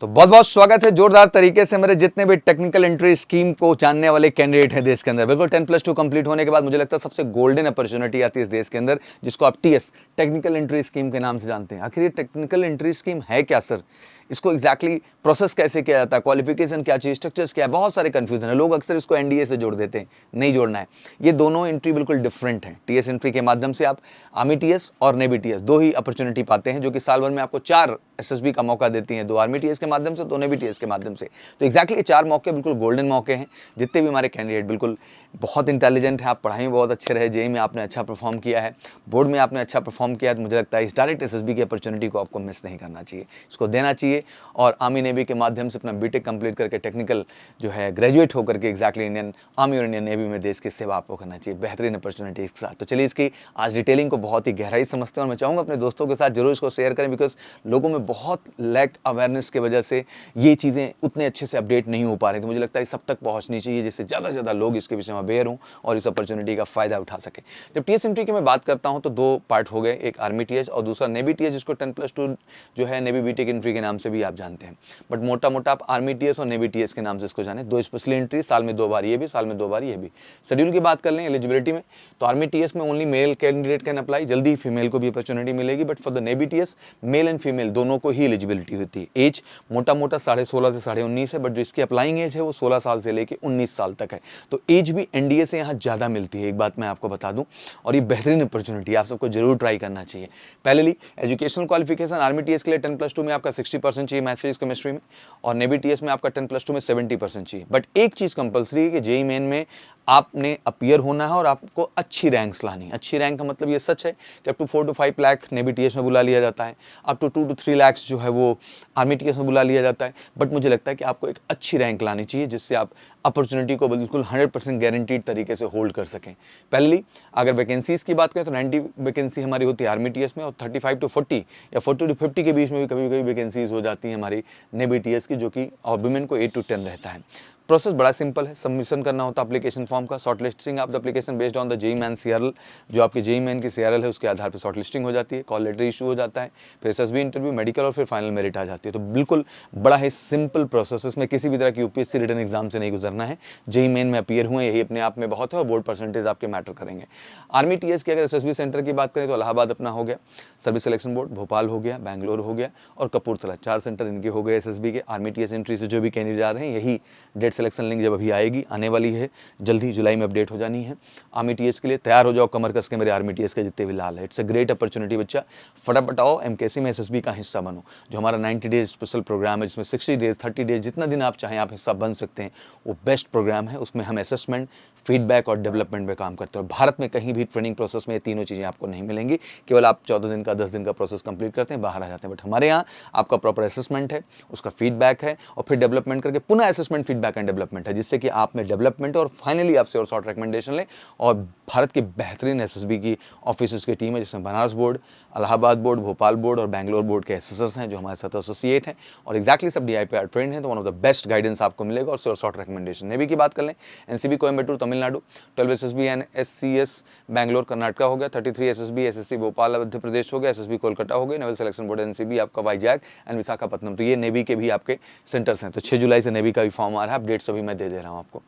तो बहुत बहुत स्वागत है जोरदार तरीके से मेरे जितने भी टेक्निकल एंट्री स्कीम को जानने वाले कैंडिडेट हैं देश के अंदर। बिल्कुल 10+2 कंप्लीट होने के बाद मुझे लगता है सबसे गोल्डन अपॉर्चुनिटी आती है इस देश के अंदर, जिसको आप टीएस टेक्निकल एंट्री स्कीम के नाम से जानते हैं। आखिर ये टेक्निकल एंट्री स्कीम है क्या सर? इसको एग्जैक्टली प्रोसेस कैसे किया जाता है, क्वालिफिकेशन क्या चीज़, स्ट्रक्चर्स क्या है, बहुत सारे कंफ्यूजन है। लोग अक्सर इसको एनडीए से जोड़ देते हैं, नहीं जोड़ना है। ये दोनों एंट्री बिल्कुल डिफरेंट है। टीएस एंट्री के माध्यम से आप आर्मी टीएस और नेवी टीएस दो ही अपॉर्चुनिटी पाते हैं, जो कि साल भर में आपको 4 एसएसबी का मौका देती हैं, 2 आर्मी टीएस के माध्यम से, 2 नेवी टीएस के माध्यम से। तो एग्जैक्टली ये 4 मौके बिल्कुल गोल्डन मौके हैं। जितने भी हमारे कैंडिडेट बिल्कुल बहुत इंटेलिजेंट है, आप पढ़ाई में बहुत अच्छे रहे, जेई में आपने अच्छा परफॉर्म किया है, बोर्ड में आपने अच्छा परफॉर्म किया है, तो मुझे लगता है इस डायरेक्ट एसएसबी की अपॉर्चुनिटी को आपको मिस नहीं करना चाहिए, इसको देना चाहिए। और आर्मी नेवी के माध्यम से अपना बीटेक कंप्लीट करके टेक्निकल जो है ग्रेजुएट होकर के एग्जैक्टली इंडियन आर्मी और इंडियन नेवी में देश की सेवा आपको करना चाहिए। बेहतरीन अपॉर्चुनिटी इसके साथ। तो चलिए इसकी आज डिटेलिंग को बहुत ही गहराई समझते हैं, और मैं चाहूँगा अपने दोस्तों के साथ जरूर इसको शेयर करें, बिकॉज लोगों में बहुत लैक अवेयरनेस की वजह से ये चीज़ें उतने अच्छे से अपडेट नहीं हो पा रही। तो मुझे लगता है सब तक पहुँचनी चाहिए, जिससे ज़्यादा से ज़्यादा लोग इसके विषय में अवेयर हों और इस अपॉर्चुनिटी का फ़ायदा उठा सके। जब टीएस एंट्री की मैं बात करता हूँ तो 2 पार्ट हो गए, एक आर्मी टीएस और दूसरा नेवी टीएस, जिसको 10+2 जो है नेवी बीटेक एंट्री के नाम से भी आप जानते हैं। बट मोटा मोटा आप आर्मी टीएस और नेवी टीएस के नाम से इसको जाने। 2 स्पेशल एंट्री, साल में 2 बार ये भी, साल में 2 बार ये भी। शेड्यूल की बात कर लें एलिजिबिलिटी में, तो आर्मी टीएस में only male candidate can apply, जल्दी फीमेल को भी अपॉर्चुनिटी मिलेगी। But for the navy TS male and female दोनों को ही एलिजिबिलिटी होती है। एज मोटा मोटा 16.5 से 19.5 है, बट जो इसकी अप्लाइंग एज है वो 16 साल से लेकर 19 साल तक है। तो एज भी एनडीए से यहाँ ज़्यादा मिलती है, एक बात मैं आपको बता दूं। और ये बेहतरीन अपॉर्चुनिटी है, आप सबको जरूर ट्राई करना चाहिए। पहले एजुकेशनल क्वालिफिकेशन आर्मी टीएस के लिए 10+2 में आपका 60% चाहिए मैथ फिजिक्स केमिस्ट्री में, और नेवी टीएस में आपका 10+2 में 70% चाहिए। बट एक चीज़ कंपलसरी है कि जेईई मेन में आपने अपीयर होना है और आपको अच्छी रैंक्स लानी है। अच्छी रैंक का मतलब ये सच है कि up to 4 to 5 lakh navy TS में बुला लिया जाता है, अप टू 2 to 3 लाख जो है वो आर्मी टीएस में बुला लिया जाता है। बट मुझे लगता है कि आपको एक अच्छी रैंक लानी चाहिए, जिससे आप अपॉर्चुनिटी को बिल्कुल 100% गारंटीड तरीके से होल्ड कर सकें। पहली अगर वैकेंसीज़ की बात करें तो 90 वैकेंसी हमारी होती है आर्मी टीएस में, और 35 to 40 या 40 to 50 के बीच में भी कभी कभी वैकेंसीज हो जाती हैं हमारी नेवी टीएस की, जो कि और वुमेन को 8 to 10 रहता है। प्रोसेस बड़ा सिंपल है, सबमिशन करना होता है एप्लीकेशन फॉर्म का, short listing of the application based on the JEE main CRL, जो आपके जेईई मेन की सीआरएल है उसके आधार पर शॉर्ट लिस्टिंग हो जाती है, कॉल लेटर इशू हो जाता है, फिर एसएसबी इंटरव्यू, मेडिकल और फिर फाइनल मेरिट आ जाती है। तो बिल्कुल बड़ा ही सिंपल प्रोसेस, इसमें किसी भी तरह की यूपीएससी रिटन एग्जाम से नहीं गुजरना है। जेईई मेन में अपीयर हुए यही अपने आप में बहुत है, और बोर्ड परसेंटेज आपके मैटर करेंगे। आर्मी टीएस की अगर एसएसबी सेंटर की बात करें तो इलाहाबाद अपना हो गया, सर्विस सिलेक्शन बोर्ड भोपाल हो गया, बैंगलोर हो गया और कपूरथला, 4 सेंटर इनके हो गए एसएसबी के। आर्मी टीएस एंट्री से जो भी कैंडिडेट आ रहे हैं, यही डेट सिलेक्शन लिंक जब अभी आएगी, आने वाली है जल्दी, जुलाई में अपडेट हो जानी है। आर्मी टीएस के लिए तैयार हो जाओ, कमर कस के मेरे आर्मी टीएस के जितने भी लाल है। इट्स अ ग्रेट अपॉर्चुनिटी बच्चा, फटाफट आओ, एमकेसी में एसएसबी का हिस्सा बनो। जो हमारा 90 डेज स्पेशल प्रोग्राम है, जिसमें 60 डेज 30 डेज जितना दिन आप चाहें आप हिस्सा बन सकते हैं, वो बेस्ट प्रोग्राम है। उसमें हम असेसमेंट, फीडबैक और डेवलपमेंट में काम करते हैं। भारत में कहीं भी ट्रेनिंग प्रोसेस में ये तीनों चीज़ें आपको नहीं मिलेंगी। केवल आप 14 दिन का 10 दिन का प्रोसेस कंप्लीट करते हैं, बाहर आ जाते हैं। बट हमारे यहाँ आपका प्रॉपर असेसमेंट है, उसका फीडबैक है, और फिर डेवलपमेंट करके पुनः असेसमेंट, फीडबैक एंड डेवलपमेंट है, जिससे कि आप में डेवलपमेंट और फाइनली आपसे और शॉर्ट रिकमेंडेशन लें। और भारत की बेहतरीन एसएसबी की ऑफिस की टीम है, जिसमें Banaras board, Allahabad board, Bhopal board और बैंगलोर बोर्ड के एसेसर्स हैं, जो हमारे साथ एसोसिएट हैं और एक्जैक्टली सब DIPR ट्रेंड हैं। तो one of the best guidance आपको मिलेगा और शॉर्ट रिकमेंडेशन। नेवी की बात कर लें, NCB Coimbatore Tamil Nadu, 12 SSB and SCS Bangalore Karnataka हो गया, 33 एसएसबी SSC भोपाल मध्य प्रदेश हो गया, SSB कोलकाता हो गया, नेवल सिलेक्शन बोर्ड NCB आपका वाईजैग एंड विशाखापट्टनम। तो ये नेवी के भी आपके सेंटर्स हैं। तो 6 जुलाई से नेवी का भी फॉर्म आ रहा है, अपडेट्स अभी मैं दे रहा हूँ आपको।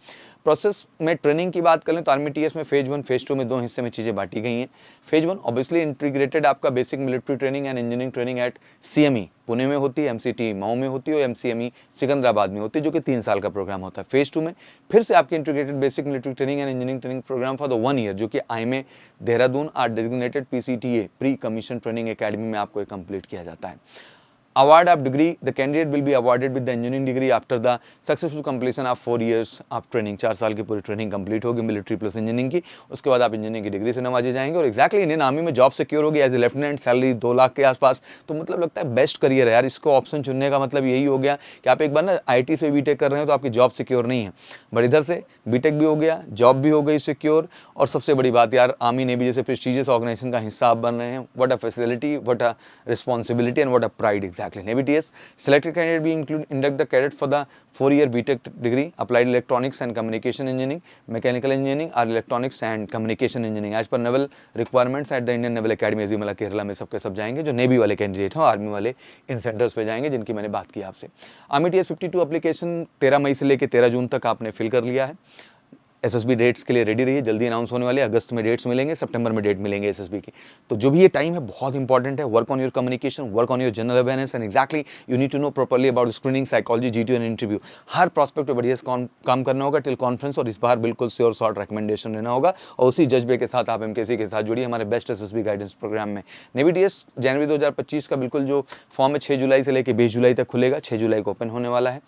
प्रोसेस में ट्रेनिंग की बात करें तो आर्मी टीएस में फेज 1 फेज 2 में 2 हिस्से में चीज़ें बांटी गई हैं। फेज 1 ऑब्वियसली इंटीग्रेटेड आपका basic military training and engineering training at CME Pune में होती है, MCT मऊ में होती है और MCME सिकंदराबाद में होती है, जो कि 3 साल का प्रोग्राम होता है। फेज 2 में फिर से आपकी integrated basic military training and engineering training programme for the 1 year, जो कि IMA Dehradun are designated PCTA pre commission training academy में आपको कंप्लीट किया जाता है। Award of degree, the candidate will be awarded with the engineering degree after the successful completion of 4 years of training। 4 साल की पूरी ट्रेनिंग कंप्लीट होगी military plus engineering की, उसके बाद आप इंजीनियरिंग की डिग्री से नवाजे जाएंगे और एक्जैक्टली इंडियन आर्मी में जॉब सिक्योर होगी as a lieutenant, salary 2 lakh के आसपास। तो मतलब लगता है बेस्ट करियर है यार। इसको ऑप्शन चुनने का मतलब यही हो गया कि आप एक बार ना IT से बीटेक कर रहे हो तो आपकी जॉब सिक्योर नहीं है, बट इधर से बीटेक भी हो गया, जॉब भी हो गई सिक्योर, और सबसे बड़ी बात यार आर्मी नेवी जैसे प्रेस्टीजियस ऑर्गेनाइजेशन का हिस्सा आप बन रहे हैं। What a facility, what a responsibility and what a pride. Exactly. Navy TS selected candidate will induct the cadet for the 4-year BTech degree, applied electronics and communication engineering, mechanical engineering or electronics and communication engineering as per naval requirements at the Indian Naval Academy Azimala Kerala में सबके सब जाएंगे जो navy वाले candidate हो, army वाले इन centres पे जाएंगे जिनकी मैंने बात की आपसे। आर्मी TS 52 एप्लीकेशन 13 मई से लेकर 13 जून तक आपने फिल कर लिया है। एसएसबी डेट्स के लिए रेडी रहिए, जल्दी अनाउंस होने वाले, अगस्त में डेट्स मिलेंगे, सितंबर में डेट मिलेंगे एसएसबी की। तो जो भी ये टाइम है बहुत इंपॉर्टेंट है। Work on your communication, work on your general awareness and exactly you need to know properly about screening, psychology, GTO and interview. हर प्रॉस्पेक्ट पे बढ़िया से काम करना होगा टिल कॉन्फ्रेंस, और इस बार बिल्कुल श्योर शॉर्ट रिकमेंडेशन लेना होगा और उसी जज्बे के साथ आप एमकेसी के साथ जुड़िए हमारे बेस्ट एसएसबी गाइडेंस प्रोग्राम में। नेवी टीएस जनवरी 2025 का बिल्कुल जो फॉर्म है 6 जुलाई से लेकर 20 जुलाई तक खुलेगा, 6 जुलाई को ओपन होने वाला है।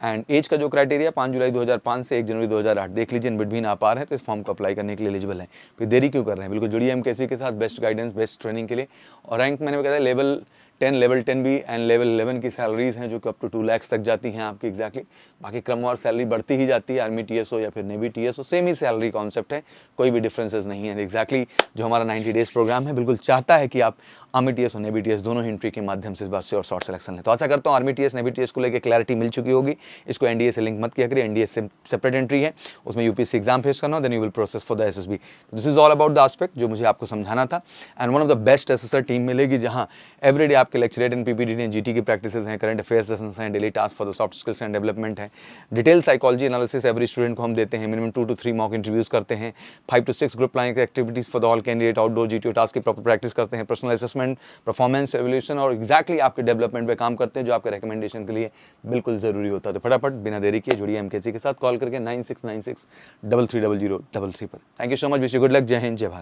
एंड एज का जो क्राइटेरिया 5 जुलाई 2005 से 1 जनवरी 2008 देख लीजिए, इन बिटवीन आप आ रहे हैं तो इस फॉर्म को अप्लाई करने के लिए एलिजिबल हैं। फिर देरी क्यों कर रहे हैं, बिल्कुल जुड़िए एमकेसी के साथ बेस्ट गाइडेंस, बेस्ट ट्रेनिंग के लिए। और रैंक मैंने कहा लेवल 10 भी एंड लेवल 11 की सैलरीज हैं जो कि अप टू 2 लाख तक जाती हैं आपकी एग्जैक्टली। बाकी क्रमवार सैलरी बढ़ती ही जाती है, आर्मी टीएस हो या फिर नेवी टीएस हो, सेम ही सैलरी कॉन्सेप्ट है, कोई भी डिफरेंसेस नहीं है एग्जैक्टली। जो हमारा 90 डेज प्रोग्राम है बिल्कुल चाहता है कि आप आर्मी टीएस और नेवी टीएस दोनों ही एंट्री के माध्यम से इस बात से और शॉर्ट सिलेक्शन है। तो आशा करता हूँ आर्मी टीएस नेवी टीएस को लेकर क्लैरिटी मिल चुकी होगी। इसको एनडीए से लिंक मत किया करिए, एनडीए से सेपरेट एंट्री है, उसमें यूपीएससी एग्जाम फेस करना हो, then you will process for the SSB. This is all about the aspect जो मुझे आपको समझाना था। And one of the best assessor team मिलेगी जहाँ एवरीडे आपके lecturette and PPD and GT की प्रैक्टिसेस हैं, करंट अफेयर्स सेशंस हैं, daily task for the soft skills and development है, detail psychology analysis every student को हम देते हैं, मिनिमम 2 to 3 मॉक इंटरव्यूज करते हैं, 5 to 6 group planning activities for the all candidate, outdoor GTO task की proper practice करते हैं, पर्सनल असेसमेंट, परफॉर्मेंस एवोल्यूशन और एग्जैक्टली आपके डेवलपमेंट पे काम करते हैं जो आपके रिकमेंडेशन के लिए बिल्कुल जरूरी होता है। तो फटाफट बिना देरी किए जुड़िए एमकेसी के साथ, कॉल करके 9696 330033 पर। Thank you so much, wish you good luck, जय हिंद, जय भारत।